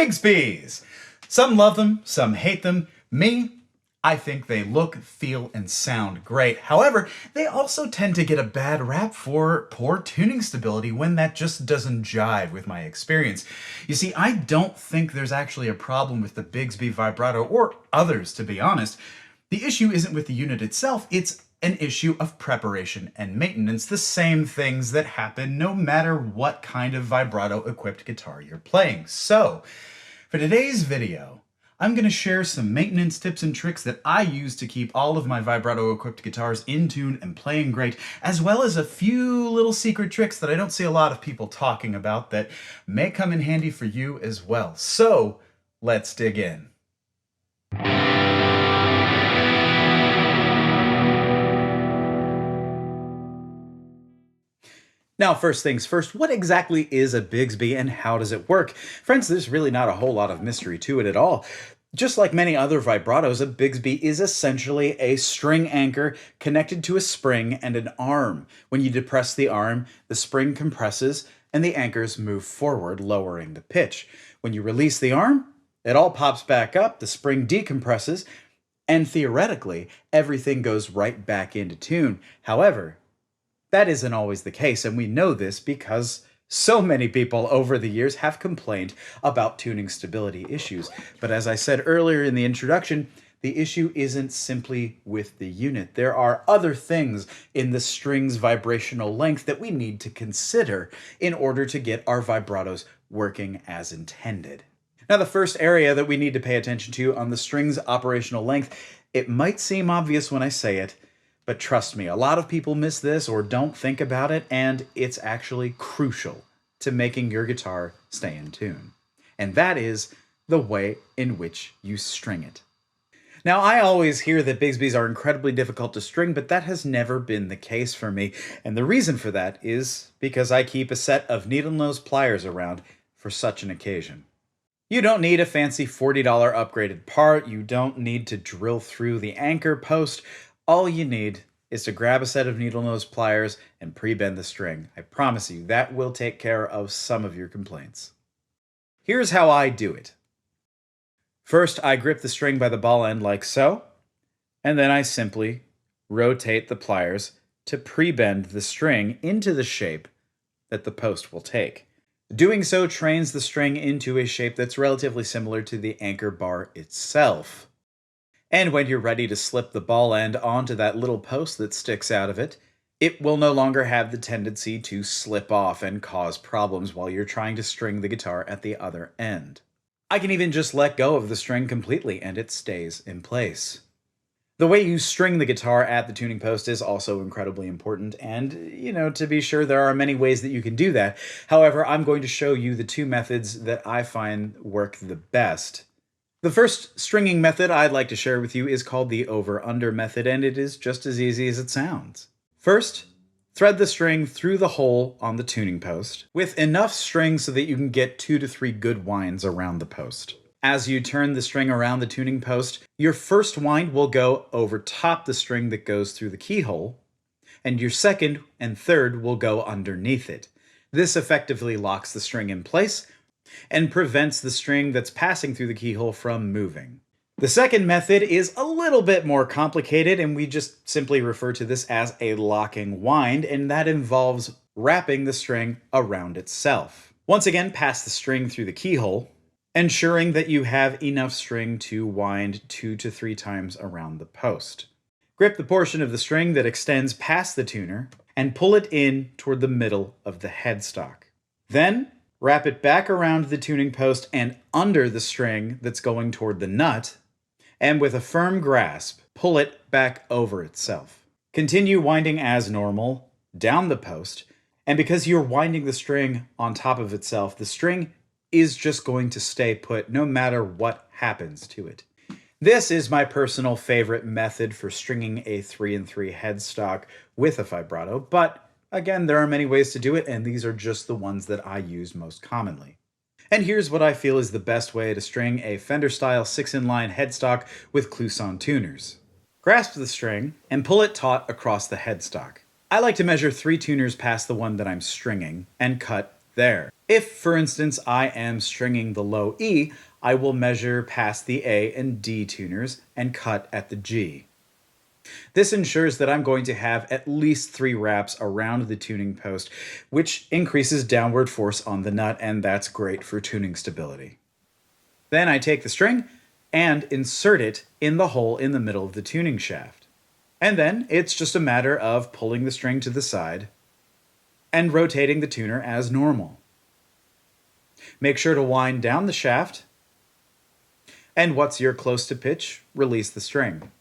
BIGSBYS. Some love them, some hate them. Me, I think they look, feel, and sound great. However, they also tend to get a bad rap for poor tuning stability when that just doesn't jive with my experience. You see, I don't think there's actually a problem with the Bigsby Vibrato, or others to be honest. The issue isn't with the unit itself, it's an issue of preparation and maintenance, the same things that happen no matter what kind of vibrato-equipped guitar you're playing. So, for today's video, I'm going to share some maintenance tips and tricks that I use to keep all of my vibrato-equipped guitars in tune and playing great, as well as a few little secret tricks that I don't see a lot of people talking about that may come in handy for you as well. So, let's dig in. Now, first things first, what exactly is a Bigsby and how does it work? Friends, there's really not a whole lot of mystery to it at all. Just like many other vibratos, a Bigsby is essentially a string anchor connected to a spring and an arm. When you depress the arm, the spring compresses and the anchors move forward, lowering the pitch. When you release the arm, it all pops back up, the spring decompresses, and theoretically, everything goes right back into tune. However, that isn't always the case, and we know this because so many people over the years have complained about tuning stability issues. But as I said earlier in the introduction, the issue isn't simply with the unit. There are other things in the string's vibrational length that we need to consider in order to get our vibratos working as intended. Now, the first area that we need to pay attention to on the string's operational length, it might seem obvious when I say it, but trust me, a lot of people miss this or don't think about it, and it's actually crucial to making your guitar stay in tune. And that is the way in which you string it. Now, I always hear that Bigsbys are incredibly difficult to string, but that has never been the case for me. And the reason for that is because I keep a set of needle-nose pliers around for such an occasion. You don't need a fancy $40 upgraded part. You don't need to drill through the anchor post. All you need is to grab a set of needle-nose pliers and pre-bend the string. I promise you, that will take care of some of your complaints. Here's how I do it. First, I grip the string by the ball end like so, and then I simply rotate the pliers to pre-bend the string into the shape that the post will take. Doing so trains the string into a shape that's relatively similar to the anchor bar itself. And when you're ready to slip the ball end onto that little post that sticks out of it, it will no longer have the tendency to slip off and cause problems while you're trying to string the guitar at the other end. I can even just let go of the string completely and it stays in place. The way you string the guitar at the tuning post is also incredibly important, and, to be sure, there are many ways that you can do that. However, I'm going to show you the two methods that I find work the best. The first stringing method I'd like to share with you is called the over-under method, and it is just as easy as it sounds. First, thread the string through the hole on the tuning post with enough string so that you can get 2 to 3 good winds around the post. As you turn the string around the tuning post, your first wind will go over top the string that goes through the keyhole, and your second and third will go underneath it. This effectively locks the string in place and prevents the string that's passing through the keyhole from moving. The second method is a little bit more complicated, and we just simply refer to this as a locking wind, and that involves wrapping the string around itself. Once again, pass the string through the keyhole, ensuring that you have enough string to wind 2 to 3 times around the post. Grip the portion of the string that extends past the tuner and pull it in toward the middle of the headstock. Then, wrap it back around the tuning post and under the string that's going toward the nut, and with a firm grasp, pull it back over itself. Continue winding as normal down the post, and because you're winding the string on top of itself, the string is just going to stay put no matter what happens to it. This is my personal favorite method for stringing a 3-3 headstock with a vibrato, but again, there are many ways to do it, and these are just the ones that I use most commonly. And here's what I feel is the best way to string a Fender-style 6-in-line headstock with Clouson tuners. Grasp the string and pull it taut across the headstock. I like to measure 3 tuners past the one that I'm stringing and cut there. If, for instance, I am stringing the low E, I will measure past the A and D tuners and cut at the G. This ensures that I'm going to have at least 3 wraps around the tuning post, which increases downward force on the nut, and that's great for tuning stability. Then I take the string and insert it in the hole in the middle of the tuning shaft. And then it's just a matter of pulling the string to the side and rotating the tuner as normal. Make sure to wind down the shaft, and once you're close to pitch, release the string.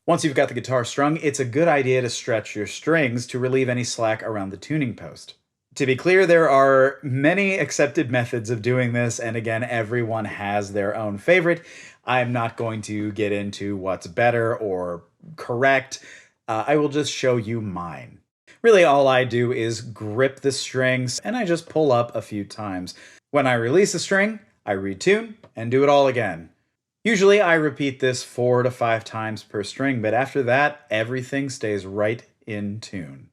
Once you've got the guitar strung, it's a good idea to stretch your strings to relieve any slack around the tuning post. To be clear, there are many accepted methods of doing this, and again, everyone has their own favorite. I'm not going to get into what's better or correct. I will just show you mine. Really, all I do is grip the strings, and I just pull up a few times. When I release the string, I retune and do it all again. Usually I repeat this 4 to 5 times per string, but after that, everything stays right in tune.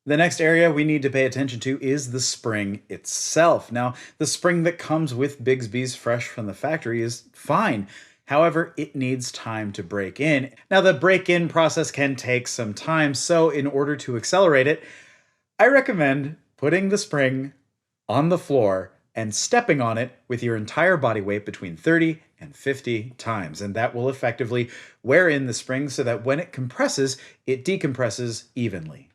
The next area we need to pay attention to is the spring itself. Now, the spring that comes with Bigsby's fresh from the factory is fine. However, it needs time to break in. Now, the break-in process can take some time, so in order to accelerate it, I recommend putting the spring on the floor and stepping on it with your entire body weight between 30 and 50 times. And that will effectively wear in the spring so that when it compresses, it decompresses evenly.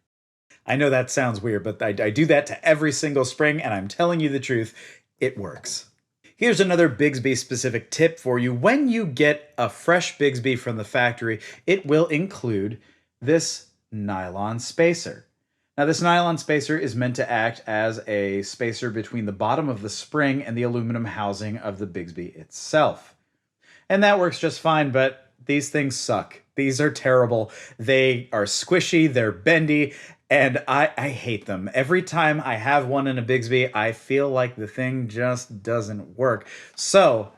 I know that sounds weird, but I do that to every single spring, and I'm telling you the truth, it works. Here's another Bigsby specific tip for you. When you get a fresh Bigsby from the factory, it will include this nylon spacer. Now, this nylon spacer is meant to act as a spacer between the bottom of the spring and the aluminum housing of the Bigsby itself. And that works just fine, but these things suck. These are terrible. They are squishy, they're bendy, and I hate them. Every time I have one in a Bigsby, I feel like the thing just doesn't work. So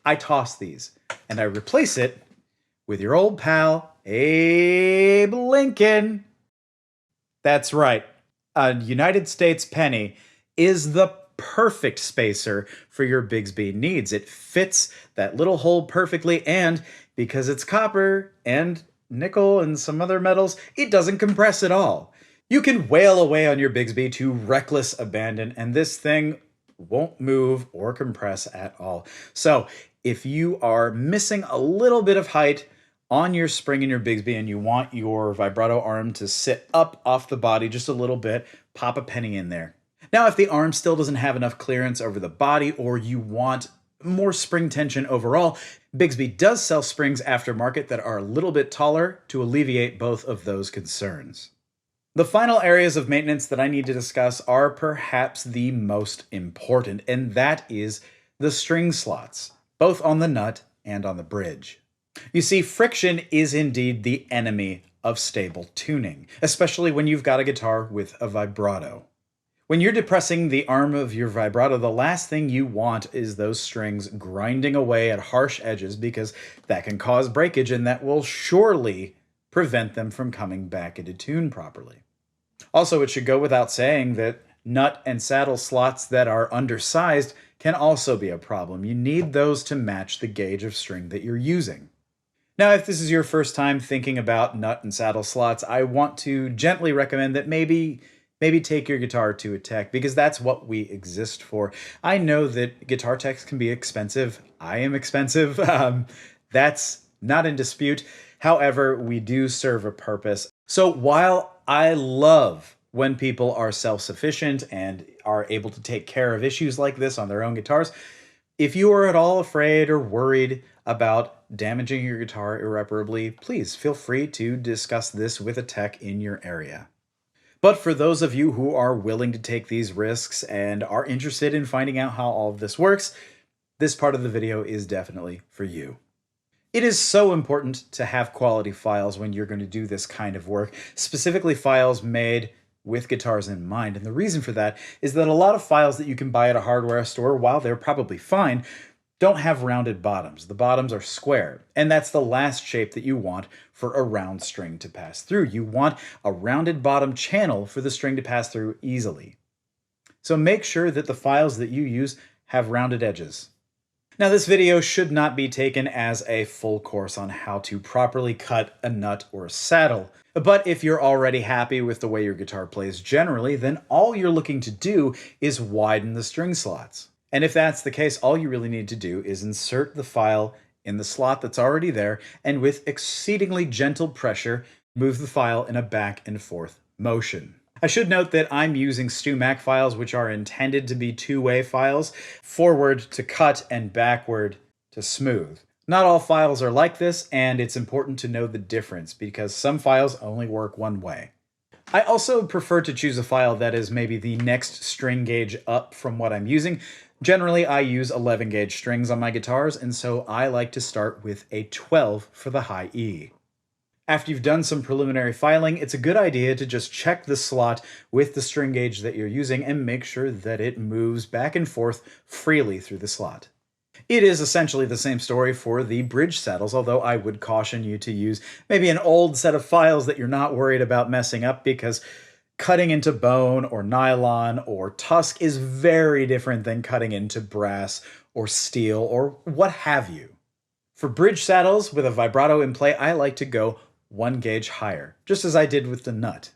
I toss these, and I replace it with your old pal, Abe Lincoln. That's right. A United States penny is the perfect spacer for your Bigsby needs. It fits that little hole perfectly, and because it's copper and nickel and some other metals, it doesn't compress at all. You can wail away on your Bigsby to reckless abandon, and this thing won't move or compress at all. So if you are missing a little bit of height on your spring in your Bigsby and you want your vibrato arm to sit up off the body just a little bit, pop a penny in there. Now, if the arm still doesn't have enough clearance over the body, or you want more spring tension overall, Bigsby does sell springs aftermarket that are a little bit taller to alleviate both of those concerns. The final areas of maintenance that I need to discuss are perhaps the most important, and that is the string slots, both on the nut and on the bridge. You see, friction is indeed the enemy of stable tuning, especially when you've got a guitar with a vibrato. When you're depressing the arm of your vibrato, the last thing you want is those strings grinding away at harsh edges, because that can cause breakage and that will surely prevent them from coming back into tune properly. Also, it should go without saying that nut and saddle slots that are undersized can also be a problem. You need those to match the gauge of string that you're using. Now, if this is your first time thinking about nut and saddle slots, I want to gently recommend that maybe take your guitar to a tech, because that's what we exist for. I know that guitar techs can be expensive. I am expensive. That's not in dispute. However, we do serve a purpose. So while I love when people are self-sufficient and are able to take care of issues like this on their own guitars, if you are at all afraid or worried about damaging your guitar irreparably, please feel free to discuss this with a tech in your area. But for those of you who are willing to take these risks and are interested in finding out how all of this works, this part of the video is definitely for you. It is so important to have quality files when you're going to do this kind of work, specifically files made with guitars in mind. And the reason for that is that a lot of files that you can buy at a hardware store, while they're probably fine, don't have rounded bottoms. The bottoms are square, and that's the last shape that you want for a round string to pass through. You want a rounded bottom channel for the string to pass through easily. So make sure that the files that you use have rounded edges. Now, this video should not be taken as a full course on how to properly cut a nut or a saddle. But if you're already happy with the way your guitar plays generally, then all you're looking to do is widen the string slots. And if that's the case, all you really need to do is insert the file in the slot that's already there, and with exceedingly gentle pressure, move the file in a back and forth motion. I should note that I'm using Stewmac files, which are intended to be two-way files, forward to cut and backward to smooth. Not all files are like this, and it's important to know the difference because some files only work one way. I also prefer to choose a file that is maybe the next string gauge up from what I'm using. Generally, I use 11 gauge strings on my guitars, and so I like to start with a 12 for the high E. After you've done some preliminary filing, it's a good idea to just check the slot with the string gauge that you're using and make sure that it moves back and forth freely through the slot. It is essentially the same story for the bridge saddles, although I would caution you to use maybe an old set of files that you're not worried about messing up, because cutting into bone or nylon or tusk is very different than cutting into brass or steel or what have you. For bridge saddles with a vibrato in play, I like to go 1 gauge higher, just as I did with the nut.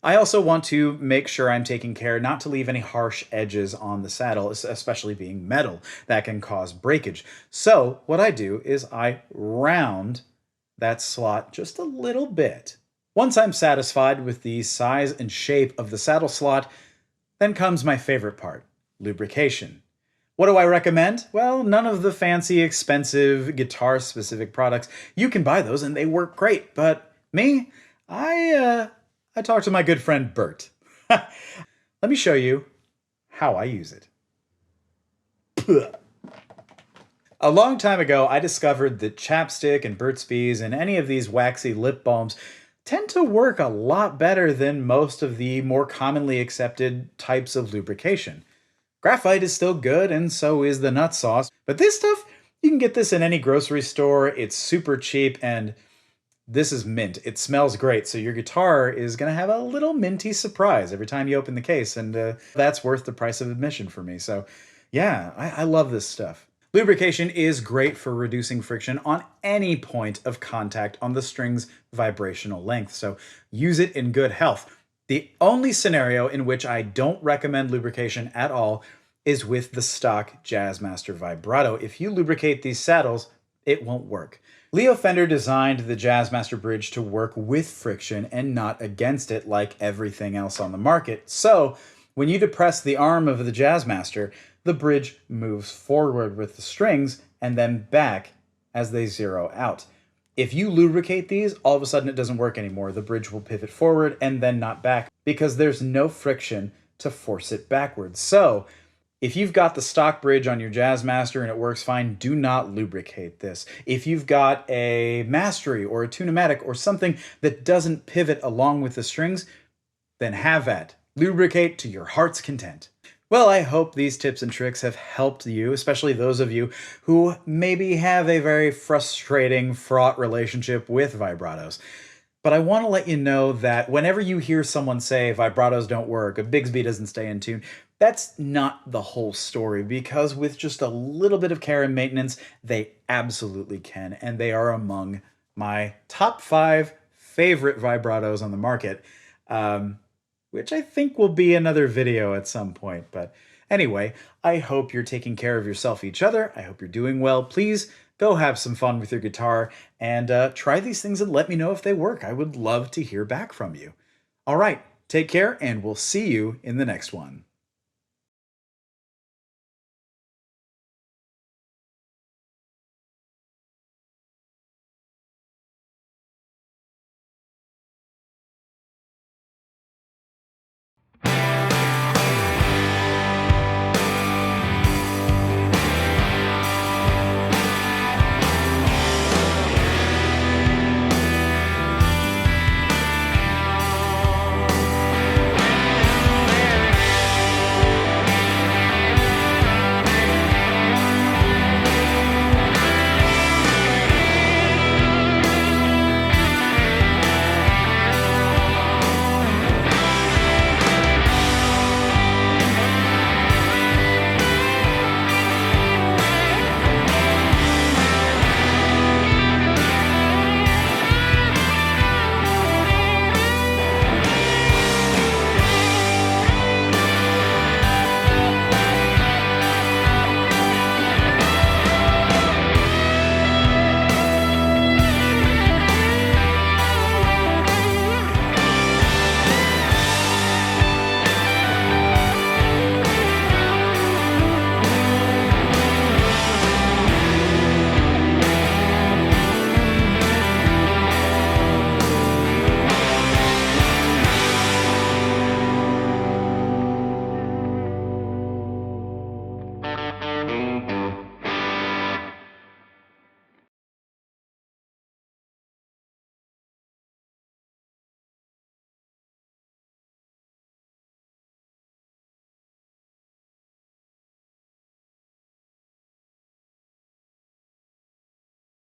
I also want to make sure I'm taking care not to leave any harsh edges on the saddle, especially being metal. That can cause breakage. So what I do is I round that slot just a little bit. Once I'm satisfied with the size and shape of the saddle slot, then comes my favorite part, lubrication. What do I recommend? Well, none of the fancy, expensive, guitar-specific products. You can buy those and they work great, but me, I talked to my good friend Bert. Let me show you how I use it. A long time ago, I discovered that chapstick and Burt's Bees and any of these waxy lip balms tend to work a lot better than most of the more commonly accepted types of lubrication. Graphite is still good, and so is the nut sauce, but this stuff, you can get this in any grocery store. It's super cheap, and this is mint. It smells great, so your guitar is going to have a little minty surprise every time you open the case, and that's worth the price of admission for me. So yeah, I love this stuff. Lubrication is great for reducing friction on any point of contact on the string's vibrational length, so use it in good health. The only scenario in which I don't recommend lubrication at all is with the stock Jazzmaster vibrato. If you lubricate these saddles, it won't work. Leo Fender designed the Jazzmaster bridge to work with friction and not against it like everything else on the market. So when you depress the arm of the Jazzmaster, the bridge moves forward with the strings and then back as they zero out. If you lubricate these, all of a sudden it doesn't work anymore. The bridge will pivot forward and then not back because there's no friction to force it backwards. So if you've got the stock bridge on your Jazzmaster and it works fine, do not lubricate this. If you've got a Mastery or a Tune-o-matic or something that doesn't pivot along with the strings, then have at. Lubricate to your heart's content. Well, I hope these tips and tricks have helped you, especially those of you who maybe have a very frustrating, fraught relationship with vibratos. But I want to let you know that whenever you hear someone say vibratos don't work, a Bigsby doesn't stay in tune, that's not the whole story, because with just a little bit of care and maintenance, they absolutely can, and they are among my top 5 favorite vibratos on the market. Which I think will be another video at some point. But anyway, I hope you're taking care of yourself, each other. I hope you're doing well. Please go have some fun with your guitar and try these things and let me know if they work. I would love to hear back from you. All right, take care, and we'll see you in the next one.